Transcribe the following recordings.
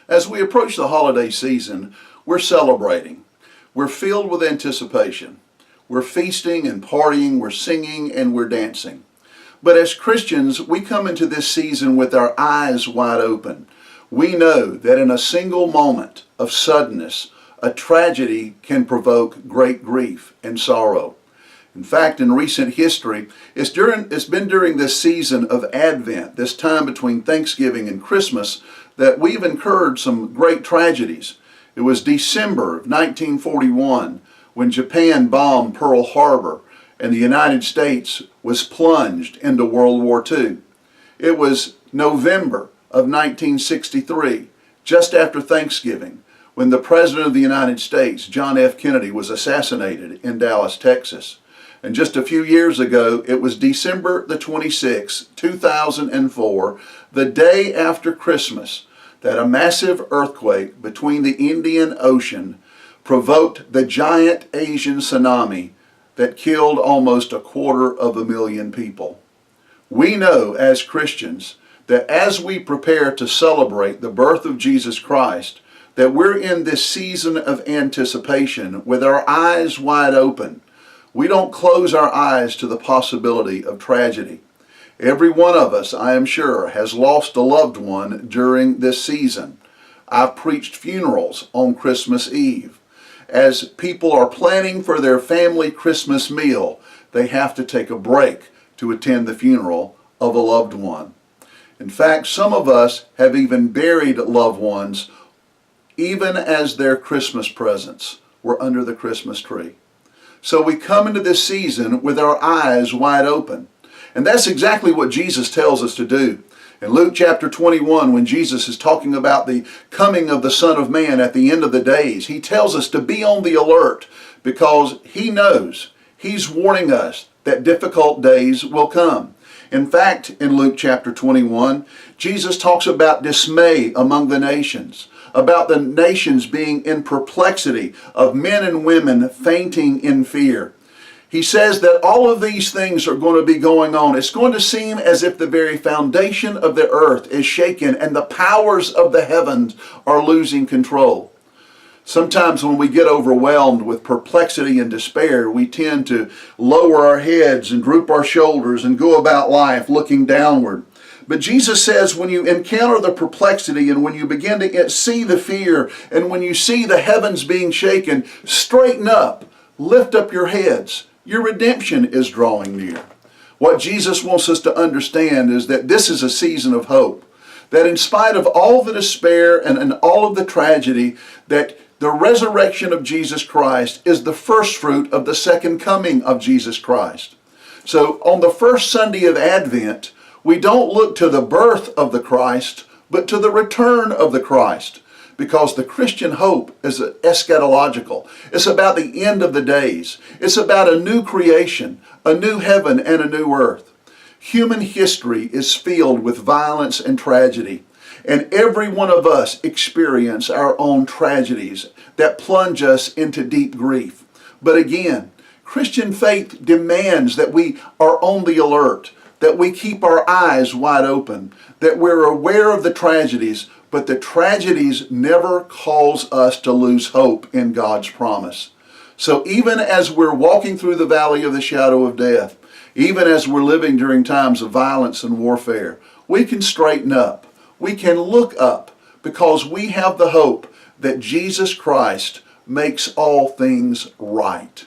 As we approach the holiday season, we're celebrating. We're filled with anticipation. We're feasting and partying, we're singing and we're dancing. But as Christians, we come into this season with our eyes wide open. We know that in a single moment of suddenness, a tragedy can provoke great grief and sorrow. In fact, in recent history, it's been during this season of Advent, this time between Thanksgiving and Christmas, that we've incurred some great tragedies. It was December of 1941 when Japan bombed Pearl Harbor and the United States was plunged into World War II. It was November of 1963, just after Thanksgiving, when the President of the United States, John F. Kennedy, was assassinated in Dallas, Texas. And just a few years ago, it was December the 26th, 2004, the day after Christmas, that a massive earthquake between the Indian Ocean provoked the giant Asian tsunami that killed almost 250,000 people. We know as Christians that as we prepare to celebrate the birth of Jesus Christ, that we're in this season of anticipation with our eyes wide open. We don't close our eyes to the possibility of tragedy. Every one of us, I am sure, has lost a loved one during this season. I've preached funerals on Christmas Eve. As people are planning for their family Christmas meal, they have to take a break to attend the funeral of a loved one. In fact, some of us have even buried loved ones even as their Christmas presents were under the Christmas tree. So we come into this season with our eyes wide open. And that's exactly what Jesus tells us to do. In Luke chapter 21, when Jesus is talking about the coming of the Son of Man at the end of the days, he tells us to be on the alert because he knows, he's warning us that difficult days will come. In fact, in Luke chapter 21, Jesus talks about dismay among the nations, about the nations being in perplexity, of men and women fainting in fear. He says that all of these things are going to be going on. It's going to seem as if the very foundation of the earth is shaken and the powers of the heavens are losing control. Sometimes when we get overwhelmed with perplexity and despair, we tend to lower our heads and droop our shoulders and go about life looking downward. But Jesus says when you encounter the perplexity and when you begin to see the fear and when you see the heavens being shaken, straighten up, lift up your heads. Your redemption is drawing near. What Jesus wants us to understand is that this is a season of hope. That in spite of all the despair and all of the tragedy, that the resurrection of Jesus Christ is the first fruit of the second coming of Jesus Christ. So on the first Sunday of Advent, we don't look to the birth of the Christ, but to the return of the Christ. Because the Christian hope is eschatological. It's about the end of the days. It's about a new creation, a new heaven and a new earth. Human history is filled with violence and tragedy. And every one of us experience our own tragedies that plunge us into deep grief. But again, Christian faith demands that we are on the alert, that we keep our eyes wide open, that we're aware of the tragedies, but the tragedies never cause us to lose hope in God's promise. So even as we're walking through the valley of the shadow of death, even as we're living during times of violence and warfare, we can straighten up. We can look up because we have the hope that Jesus Christ makes all things right.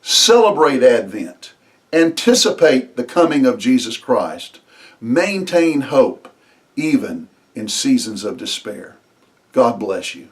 Celebrate Advent. Anticipate the coming of Jesus Christ. Maintain hope even in seasons of despair. God bless you.